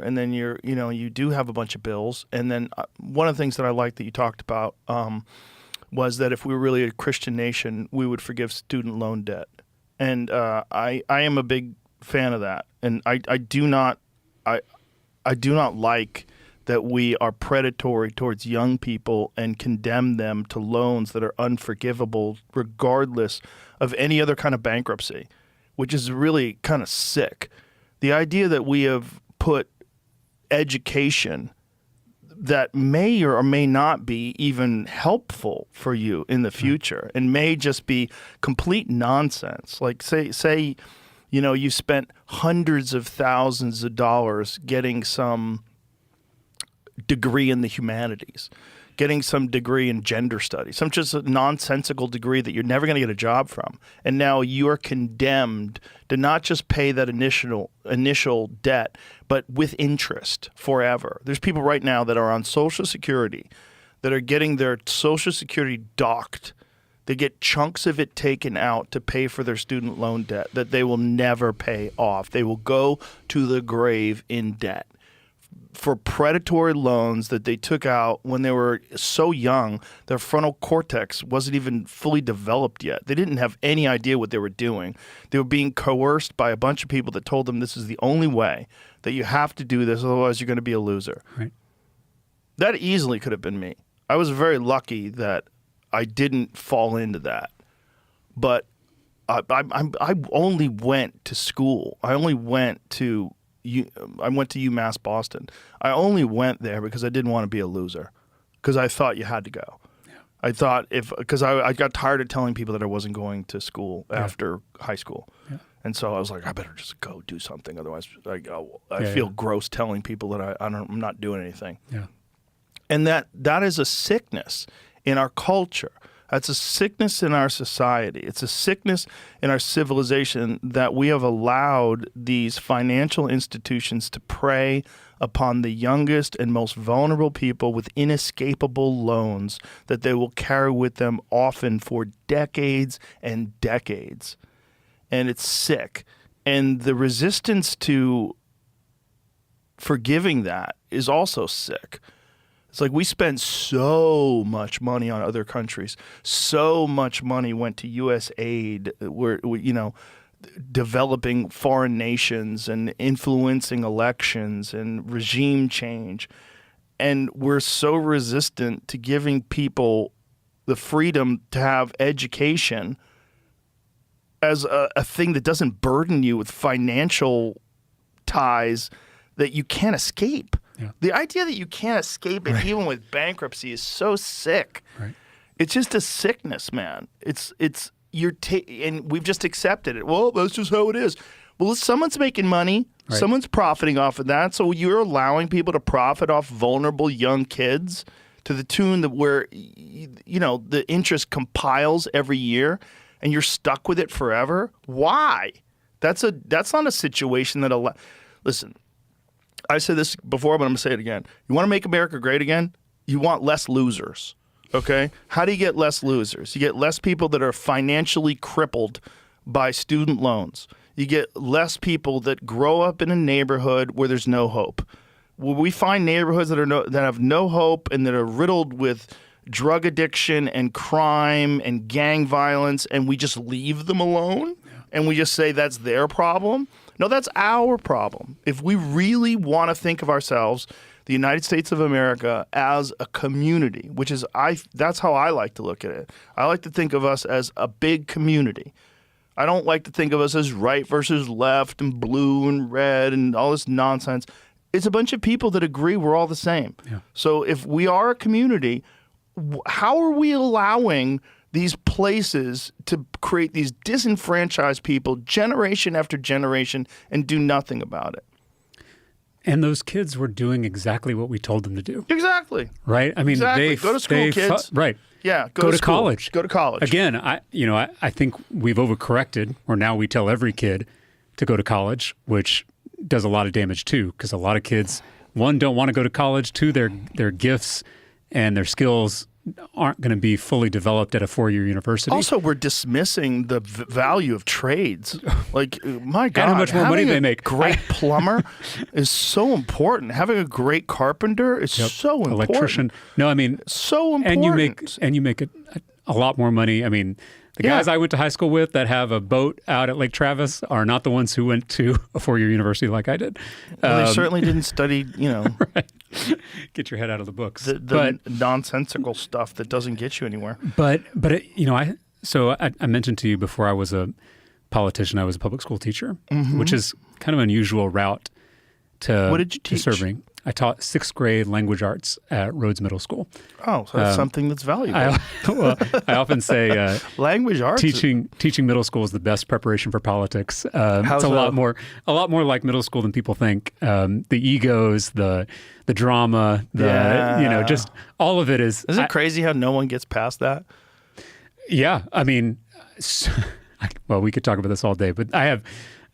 and then you do have a bunch of bills. And then one of the things that I liked that you talked about was that if we were really a Christian nation, we would forgive student loan debt. And I am a big fan of that. And I do not like that we are predatory towards young people and condemn them to loans that are unforgivable regardless of any other kind of bankruptcy, which is really kind of sick. The idea that we have put education that may or may not be even helpful for you in the future and may just be complete nonsense. Like say you spent hundreds of thousands of dollars getting some degree in the humanities, getting some degree in gender studies, some just a nonsensical degree that you're never going to get a job from. And now you're condemned to not just pay that initial debt, but with interest forever. There's people right now that are on Social Security that are getting their Social Security docked. They get chunks of it taken out to pay for their student loan debt that they will never pay off. They will go to the grave in debt for predatory loans that they took out when they were so young, their frontal cortex wasn't even fully developed yet. They didn't have any idea what they were doing. They were being coerced by a bunch of people that told them this is the only way, that you have to do this, otherwise you're going to be a loser. Right. That easily could have been me. I was very lucky that I didn't fall into that. But I only went to school. I went to UMass Boston. I only went there because I didn't want to be a loser, because I thought you had to go. Yeah. I thought because I got tired of telling people that I wasn't going to school after high school. Yeah. And so I was like, I better just go do something. Otherwise, I feel gross telling people that I'm not doing anything. Yeah. And that is a sickness in our culture. That's a sickness in our society. It's a sickness in our civilization that we have allowed these financial institutions to prey upon the youngest and most vulnerable people with inescapable loans that they will carry with them often for decades and decades. And it's sick. And the resistance to forgiving that is also sick. It's like we spend so much money on other countries. So much money went to U.S. aid, developing foreign nations and influencing elections and regime change. And we're so resistant to giving people the freedom to have education as a thing that doesn't burden you with financial ties that you can't escape. Yeah. The idea that you can't escape it even with bankruptcy is so sick. Right. It's just a sickness, man. And we've just accepted it. Well, that's just how it is. Well, someone's making money. Right. Someone's profiting off of that. So you're allowing people to profit off vulnerable young kids to the tune that where the interest compiles every year and you're stuck with it forever. Why? That's not a situation that listen. I said this before, but I'm going to say it again. You want to make America great again? You want less losers, okay? How do you get less losers? You get less people that are financially crippled by student loans. You get less people that grow up in a neighborhood where there's no hope. When we find neighborhoods that have no hope and that are riddled with drug addiction and crime and gang violence, and we just leave them alone, and we just say that's their problem. No, that's our problem. If we really want to think of ourselves, the United States of America, as a community, which is that's how I like to look at it. I like to think of us as a big community. I don't like to think of us as right versus left and blue and red and all this nonsense. It's a bunch of people that agree we're all the same. Yeah. So if we are a community, how are we allowing these places to create these disenfranchised people generation after generation and do nothing about it? And those kids were doing exactly what we told them to do. Exactly. Right? I mean, exactly. Go to school, kids. Right. Yeah. Go to college. Go to college. Again, I think we've overcorrected, where now we tell every kid to go to college, which does a lot of damage too, because a lot of kids, one, don't want to go to college, two, their gifts and their skills aren't going to be fully developed at a 4-year university. Also, we're dismissing the value of trades. Like, my God, how much more money having they a make. great plumber is so important. Having a great carpenter is so important. Electrician. No, I mean, so important. and you make a lot more money. I mean, the guys I went to high school with that have a boat out at Lake Travis are not the ones who went to a 4-year university like I did. Well, they certainly didn't study, Right. Get your head out of the books. the nonsensical stuff that doesn't get you anywhere. But I mentioned to you before I was a politician, I was a public school teacher, which is kind of an unusual route to, What did you teach? to serving. I taught 6th grade language arts at Rhodes Middle School. Oh, so that's something that's valuable. I often say Language arts. teaching middle school is the best preparation for politics. It's a lot more like middle school than people think. The egos, the drama, just all of it is. Isn't it crazy how no one gets past that? Yeah, I mean, well, we could talk about this all day, but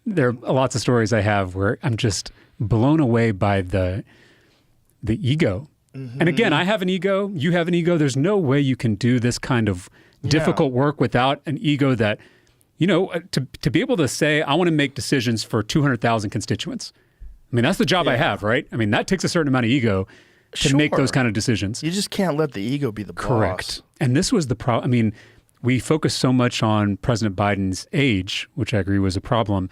there are lots of stories I have where I'm just blown away by the ego. And again, I have an ego, you have an ego. There's no way you can do this kind of difficult work without an ego that, to be able to say, I want to make decisions for 200,000 constituents. I mean, that's the job I have, right? I mean, that takes a certain amount of ego to make those kind of decisions. You just can't let the ego be the boss. Correct. And this was the problem. I mean, we focus so much on President Biden's age, which I agree was a problem.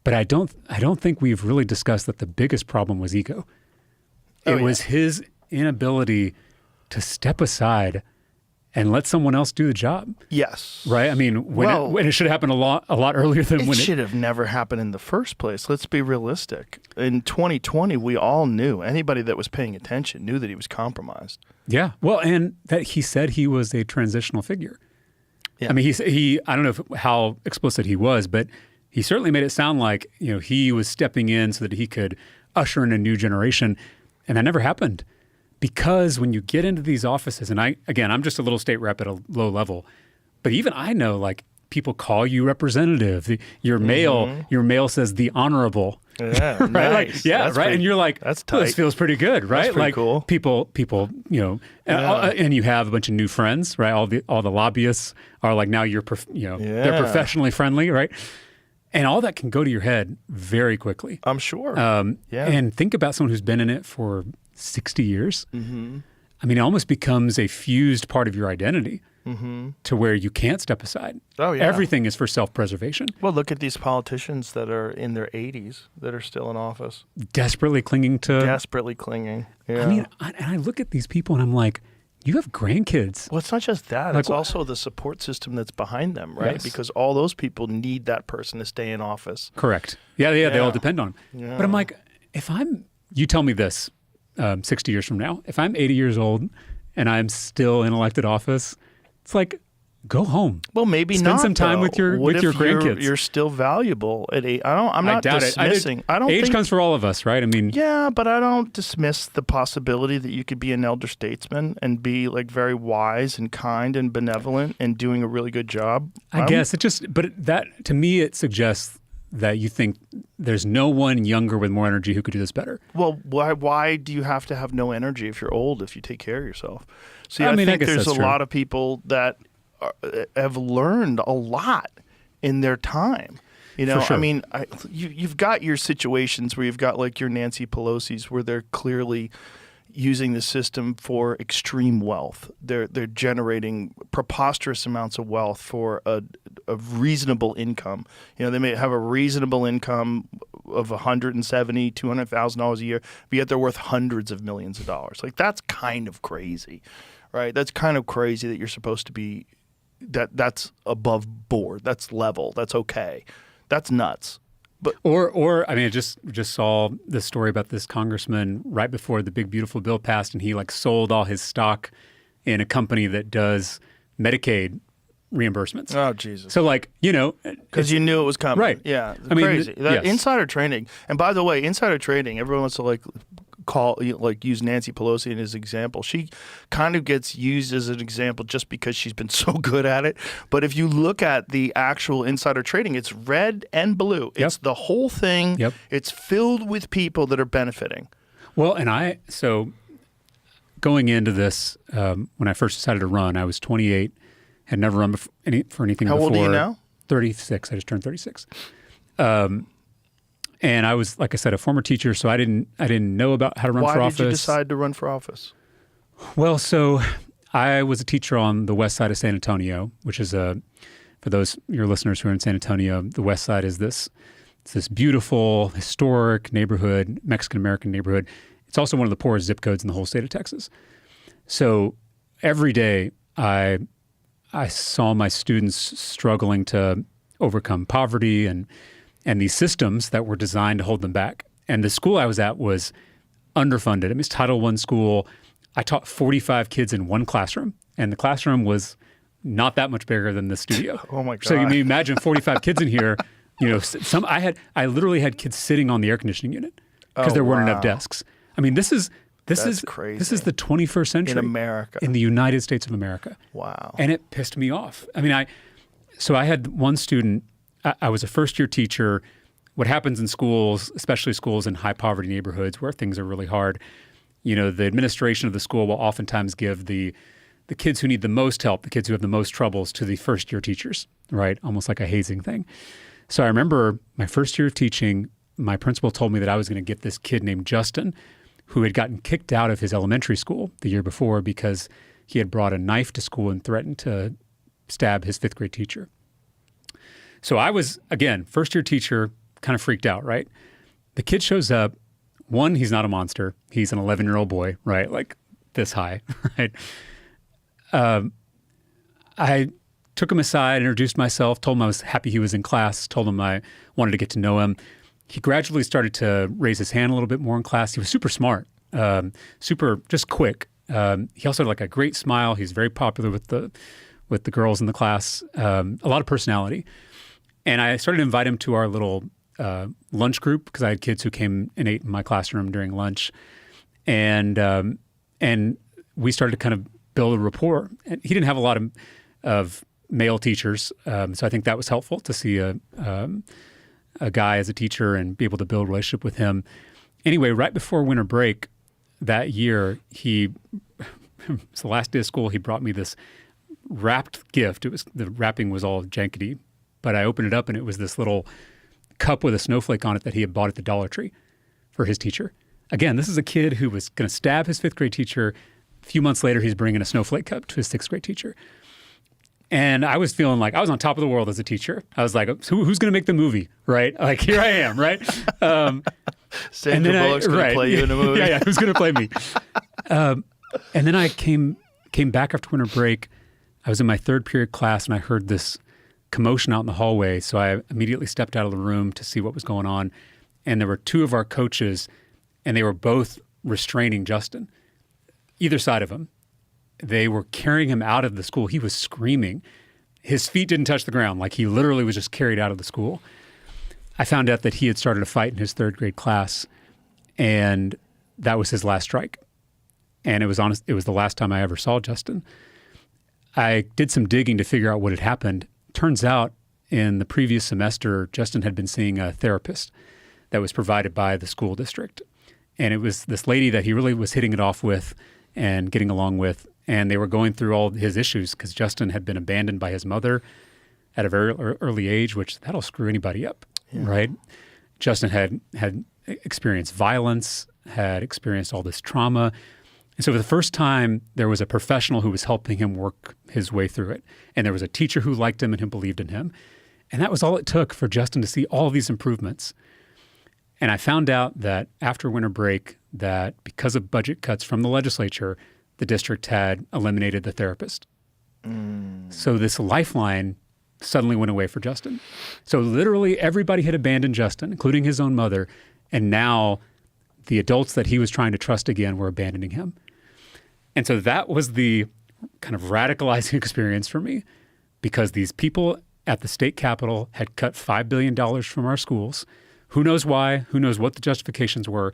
But I don't think we've really discussed that the biggest problem was ego. It was his inability to step aside and let someone else do the job. Yes. Right? I mean, when it should have happened a lot earlier than when it should have never happened in the first place. Let's be realistic. In 2020, we all knew, anybody that was paying attention knew that he was compromised. Yeah. Well, and that he said he was a transitional figure. Yeah. I mean, he I don't know how explicit he was, but he certainly made it sound like, he was stepping in so that he could usher in a new generation. And that never happened. Because when you get into these offices, and I'm just a little state rep at a low level, but even I know, like, people call you representative. Your mail says the honorable. Yeah, right? nice. Right. And you're like, that's tight. This feels pretty good, right? That's pretty like cool. People, and you have a bunch of new friends, right? All the lobbyists are like, now they're professionally friendly, right? And all that can go to your head very quickly. I'm sure. And think about someone who's been in it for 60 years. Mm-hmm. I mean, it almost becomes a fused part of your identity to where you can't step aside. Oh, yeah. Everything is for self-preservation. Well, look at these politicians that are in their 80s that are still in office. Desperately clinging. Yeah. I mean, I look at these people and I'm like, you have grandkids. Well, it's not just that. It's also the support system that's behind them, right? Yes. Because all those people need that person to stay in office. Correct. Yeah, they all depend on him. Yeah. But I'm like, you tell me this 60 years from now, if I'm 80 years old and I'm still in elected office, it's like, go home. Well, maybe Spend not. some time though. with your grandkids. You're still valuable at 8. I'm not dismissing. Age comes for all of us, right? I mean, yeah, but I don't dismiss the possibility that you could be an elder statesman and be like very wise and kind and benevolent and doing a really good job. I guess but that to me it suggests that you think there's no one younger with more energy who could do this better. Well, why do you have to have no energy if you're old if you take care of yourself? See, I mean, think I guess there's that's a true. lot of people that have learned a lot in their time. For sure. I mean, you've got your situations where you've got like your Nancy Pelosi's where they're clearly using the system for extreme wealth. They're generating preposterous amounts of wealth for a reasonable income. They may have a reasonable income of $170,000, $200,000 a year, but yet they're worth hundreds of millions of dollars. Like, that's kind of crazy, right? That's kind of crazy that you're supposed to be that's above board. That's level. That's okay. That's nuts. But or I mean, I just saw the story about this congressman right before the big beautiful bill passed, and he like sold all his stock in a company that does Medicaid reimbursements. Oh, Jesus. So like, because you knew it was coming. Right. Yeah. I mean, crazy. yes. Insider trading. And by the way, insider trading, everyone wants to use Nancy Pelosi as an example. She kind of gets used as an example just because she's been so good at it. But if you look at the actual insider trading, it's red and blue. It's the whole thing. Yep. It's filled with people that are benefiting. Well, and so going into this, when I first decided to run, I was 28, had never run for anything How before. old are you now? 36. I just turned 36. And I was, like I said, a former teacher, so I didn't know about how to run for office. Why did you decide to run for office? Well, so I was a teacher on the west side of San Antonio, which is for those your listeners who are in San Antonio, the west side is this beautiful, historic neighborhood, Mexican-American neighborhood. It's also one of the poorest zip codes in the whole state of Texas. So every day I saw my students struggling to overcome poverty and these systems that were designed to hold them back. And the school I was at was underfunded. I mean, it's Title I school. I taught 45 kids in one classroom, and the classroom was not that much bigger than the studio. Oh my God. So you can imagine 45 kids in here. I literally had kids sitting on the air conditioning unit because there weren't enough desks. I mean, this is crazy. This is the 21st century In America. in the United States of America. Wow. And it pissed me off. I mean, I had one student. I was a first-year teacher. What happens in schools, especially schools in high-poverty neighborhoods where things are really hard, the administration of the school will oftentimes give the kids who need the most help, the kids who have the most troubles, to the first-year teachers, right? Almost like a hazing thing. So I remember my first year of teaching, my principal told me that I was going to get this kid named Justin, who had gotten kicked out of his elementary school the year before because he had brought a knife to school and threatened to stab his fifth grade teacher. So I was, again, first-year teacher, kind of freaked out, right? The kid shows up. One, he's not a monster. He's an 11-year-old boy, right? Like this high, right? I took him aside, introduced myself, told him I was happy he was in class, told him I wanted to get to know him. He gradually started to raise his hand a little bit more in class. He was super smart, super just quick. He also had like a great smile. He's very popular with the girls in the class, a lot of personality. And I started to invite him to our little lunch group because I had kids who came and ate in my classroom during lunch. And we started to kind of build a rapport. And he didn't have a lot of male teachers, so I think that was helpful to see a guy as a teacher and be able to build a relationship with him. Anyway, right before winter break that year, it's the last day of school, he brought me this wrapped gift. The wrapping was all jankety, but I opened it up and it was this little cup with a snowflake on it that he had bought at the Dollar Tree for his teacher. Again, this is a kid who was going to stab his fifth grade teacher. A few months later, he's bringing a snowflake cup to his sixth grade teacher. And I was feeling like I was on top of the world as a teacher. I was like, who's going to make the movie, right? Like, here I am, right? Sandra Bullock's going to play you in a movie. Yeah, who's going to play me? And then I came back after winter break. I was in my third period class, and I heard this commotion out in the hallway. So I immediately stepped out of the room to see what was going on. And there were two of our coaches, and they were both restraining Justin, either side of him. They were carrying him out of the school. He was screaming. His feet didn't touch the ground. Like he literally was just carried out of the school. I found out that he had started a fight in his third grade class, and that was his last strike. And it was the last time I ever saw Justin. I did some digging to figure out what had happened. Turns out in the previous semester, Justin had been seeing a therapist that was provided by the school district. And it was this lady that he really was hitting it off with and getting along with. And they were going through all his issues because Justin had been abandoned by his mother at a very early age, which that'll screw anybody up, right? Justin had experienced violence, had experienced all this trauma. And so for the first time, there was a professional who was helping him work his way through it. And there was a teacher who liked him and who believed in him. And that was all it took for Justin to see all these improvements. And I found out that after winter break, that because of budget cuts from the legislature, the district had eliminated the therapist. So this lifeline suddenly went away for Justin. So literally everybody had abandoned Justin, including his own mother, and now the adults that he was trying to trust again were abandoning him. And so that was the kind of radicalizing experience for me, because these people at the state capitol had cut $5 billion from our schools. Who knows why? Who knows what the justifications were?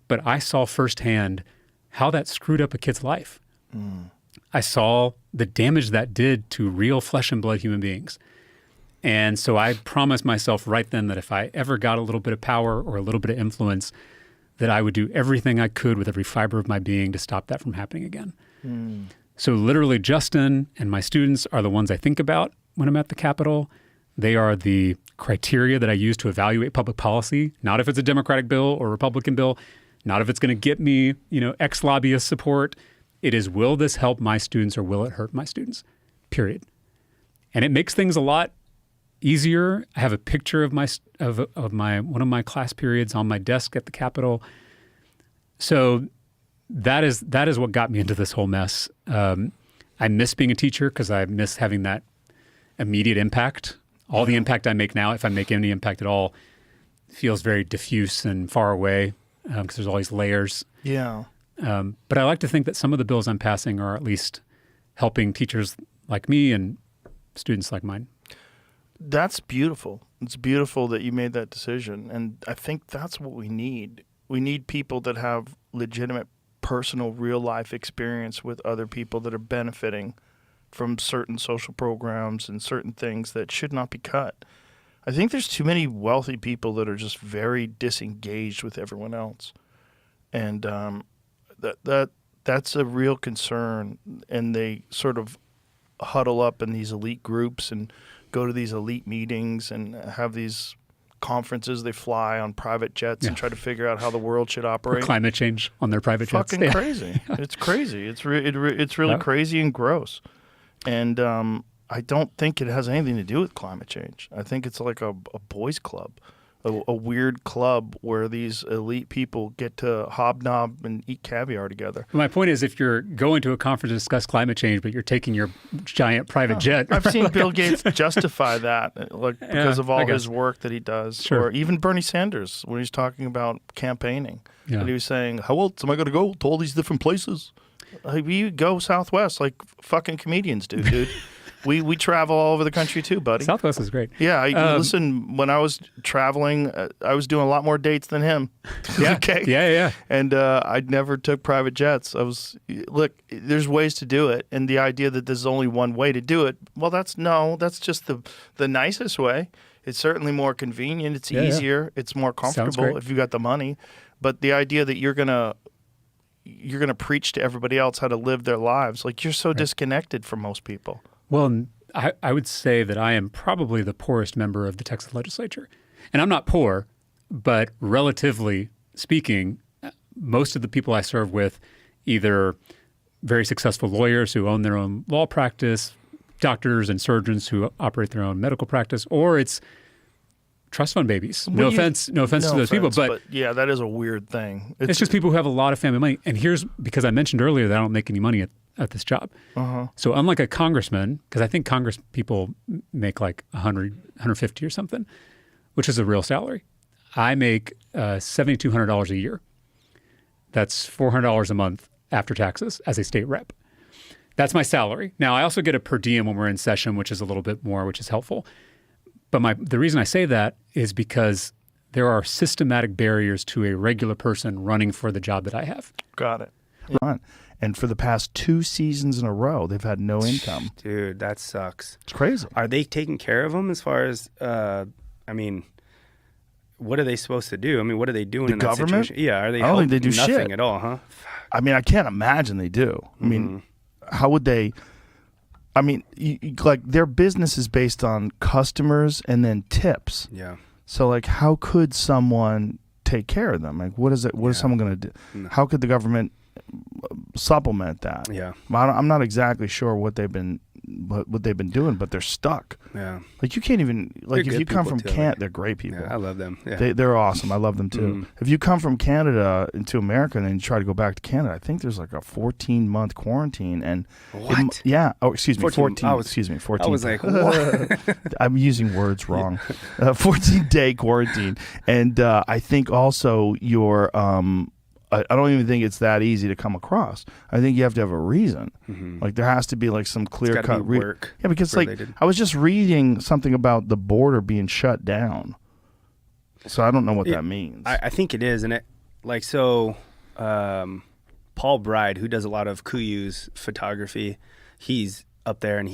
But I saw firsthand how that screwed up a kid's life. I saw the damage that did to real flesh and blood human beings. And so I promised myself right then that if I ever got a little bit of power or a little bit of influence, that I would do everything I could with every fiber of my being to stop that from happening again. So literally Justin and my students are the ones I think about when I'm at the Capitol. They are the criteria that I use to evaluate public policy, not if it's a Democratic bill or Republican bill, not if it's going to get me, ex-lobbyist support. It is, will this help my students or will it hurt my students? Period. And it makes things a lot easier. I have a picture of one of my class periods on my desk at the Capitol. So that is what got me into this whole mess. I miss being a teacher because I miss having that immediate impact. All the impact I make now, if I make any impact at all, feels very diffuse and far away because there's all these layers. Yeah. But I like to think that some of the bills I'm passing are at least helping teachers like me and students like mine. That's beautiful. It's beautiful that you made that decision. And I think that's what we need. We need people that have legitimate personal real life experience with other people that are benefiting from certain social programs and certain things that should not be cut. I think there's too many wealthy people that are just very disengaged with everyone else. And that's a real concern. And they sort of huddle up in these elite groups and go to these elite meetings and have these conferences. They fly on private jets and try to figure out how the world should operate. Or climate change on their private jets. Fucking crazy. It's crazy. It's really crazy and gross. And I don't think it has anything to do with climate change. I think it's like a boys club, a weird club where these elite people get to hobnob and eat caviar together. My point is, if you're going to a conference to discuss climate change, but you're taking your giant private jet. I've seen Bill Gates justify that because of all his work that he does. Sure. Or even Bernie Sanders when he's talking about campaigning. Yeah. And he was saying, how else am I going to go to all these different places? We go Southwest like fucking comedians do, dude. We travel all over the country too, buddy. Southwest is great. Yeah, listen, when I was traveling, I was doing a lot more dates than him. Yeah. Okay. Yeah. And I never took private jets. Look, there's ways to do it. And the idea that there's only one way to do it, well, that's just the nicest way. It's certainly more convenient. It's easier. It's more comfortable if you got the money. But the idea that you're gonna preach to everybody else how to live their lives, like you're so disconnected from most people. Well, I would say that I am probably the poorest member of the Texas legislature. And I'm not poor, but relatively speaking, most of the people I serve with, either very successful lawyers who own their own law practice, doctors and surgeons who operate their own medical practice, or it's trust fund babies. No offense to those people, but yeah, that is a weird thing. It's just people who have a lot of family money. And here's, because I mentioned earlier that I don't make any money at this job. So unlike a congressman, because I think Congress people make like 100, 150 or something, which is a real salary. I make $7,200 a year. That's $400 a month after taxes as a state rep. That's my salary. Now, I also get a per diem when we're in session, which is a little bit more, which is helpful. But the reason I say that is because there are systematic barriers to a regular person running for the job that I have. Got it. Right. And for the past 2 seasons in a row, they've had no income. Dude, that sucks. It's crazy. Are they taking care of them as far as, what are they supposed to do? I mean, what are they doing in that situation? Yeah, are they I don't think they do nothing shit at all, huh? I mean, I can't imagine they do. I mean, how would they? I mean, like their business is based on customers and then tips. Yeah. So like, how could someone take care of them? Like, what is it? What is someone going to do? No. How could the government supplement that? Yeah. I'm not exactly sure what they've been doing, but they're stuck. Yeah. Like you can't even like They're if you good come from people, too. Canada, they're great people. Yeah, I love them. Yeah. They're awesome. I love them too. If you come from Canada into America and then you try to go back to Canada, I think there's like a 14-month quarantine. And What? Yeah. Oh, excuse me. 14. 14. I was like, what? I'm using words wrong. 14-day quarantine. And I think also your I don't even think it's that easy to come across. I think you have to have a reason. Like there has to be like some clear cut work. Yeah, because like I was just reading something about the border being shut down. So I don't know what that means. I think it is, and it like so. Paul Bride, who does a lot of Kuyu's photography, he's up there, and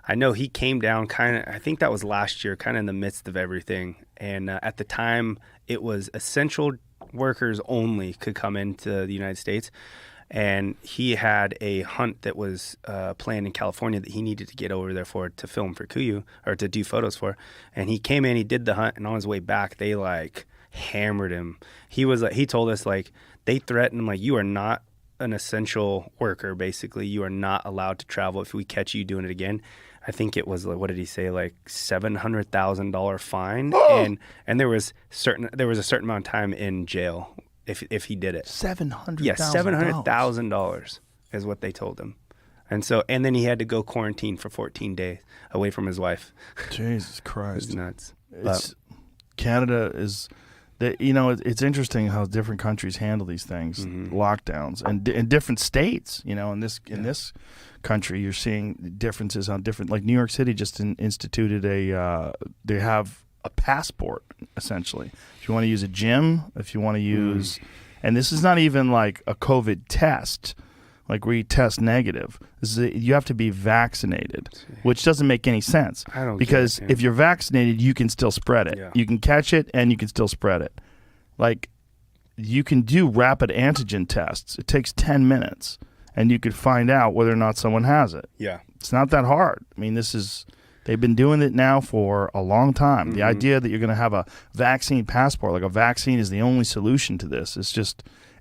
I know he came down kind of. I think that was last year, kind of in the midst of everything, and at the time it was essential workers only could come into the United States. And he had a hunt that was planned in California that he needed to get over there for to film for Kuyu or to do photos for. And he came in, he did the hunt, and on his way back, they like hammered him. He was like, he told us like they threatened him like, you are not an essential worker. Basically, you are not allowed to travel if we catch you doing it again. I think it was like, what did he say, like $700,000 fine, and there was a certain amount of time in jail if he did it. $700,000. Yeah, $700,000 is what they told him, and then he had to go quarantine for 14 days away from his wife. Jesus Christ, It's nuts. Canada is. It's interesting how different countries handle these things, lockdowns, and in different states. In this country, you're seeing differences on different. Like New York City just instituted they have a passport essentially. If you want to use a gym, if you want to use, and this is not even like a COVID test, like where you test negative. You have to be vaccinated, which doesn't make any sense. I don't because get it, if you're vaccinated, you can still spread it. Yeah. You can catch it and you can still spread it. Like you can do rapid antigen tests. It takes 10 minutes and you could find out whether or not someone has it. Yeah. It's not that hard. I mean, they've been doing it now for a long time. The idea that you're going to have a vaccine passport, like a vaccine is the only solution to this,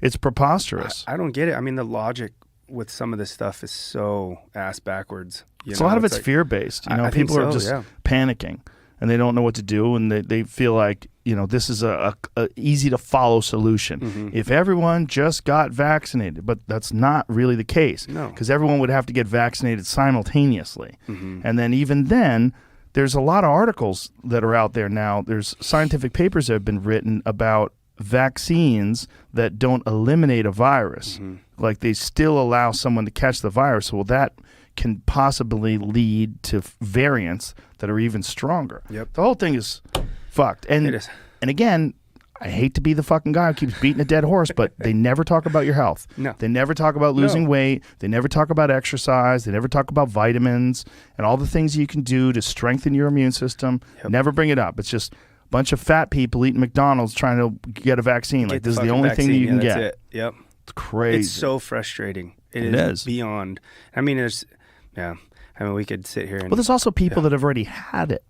it's preposterous. I don't get it. I mean, the logic with some of this stuff is so ass backwards. A lot of it's like, fear-based. I People think are just panicking, and they don't know what to do, and they feel like, this is a easy-to-follow solution. If everyone just got vaccinated, but that's not really the case. No. Because everyone would have to get vaccinated simultaneously. And then even then, there's a lot of articles that are out there now. There's scientific papers that have been written about vaccines that don't eliminate a virus. Like they still allow someone to catch the virus. Well, that can possibly lead to variants that are even stronger. Yep. The whole thing is fucked. And It is. And again, I hate to be the fucking guy who keeps beating a dead horse, but they never talk about your health. No. They never talk about losing weight. They never talk about exercise. They never talk about vitamins and all the things you can do to strengthen your immune system. Yep. Never bring it up. It's just a bunch of fat people eating McDonald's trying to get a vaccine. Like, this is the only thing that you can get. That's it. Yep. It's crazy. It's so frustrating. It is beyond. I mean, we could sit here and. Well, there's also people that have already had it.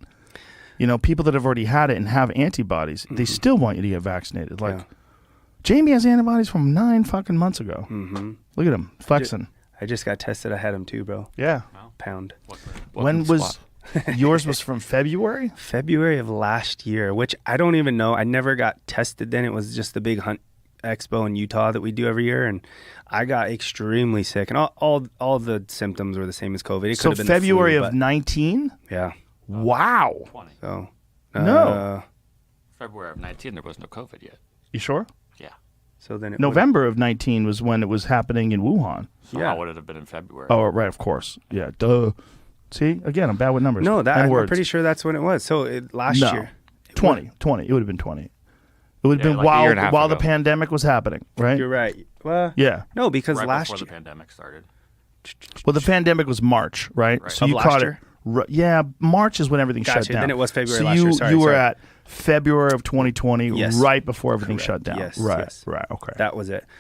People that have already had it and have antibodies, they still want you to get vaccinated. Like, Jamie has antibodies from 9 fucking months ago. Look at him flexing. I just got tested. I had them too, bro. Yeah. Wow. Pound. When was yours? Was from February? February of last year, which I don't even know. I never got tested then. It was just the big hunt expo in Utah that we do every year, and I got extremely sick, and all the symptoms were the same as COVID. It So could have been February the flu, of 19. Yeah. Wow. 20. So. No. February of 19, there was no COVID yet. You sure? Yeah. So then November of 19 was when it was happening in Wuhan. So Yeah. how would it have been in February? Oh, right, of course. Yeah, duh. See, again, I'm bad with numbers. No, And I'm words. pretty sure that's when it was. So last No. year. 20. It would have been 20. It would have Yeah, been like a year and a half while the ago. pandemic was happening, right? You're right. Well, Yeah. no, because right last before year. the pandemic started. Well, the pandemic was March, right? Right. So Of you last caught year? it. Yeah, March is when everything Gotcha. shut down. Then it was February so last year. Sorry, you were sorry. at February of 2020, Yes. right before everything Correct. shut down. Yes, Right, yes. right, okay. That was it.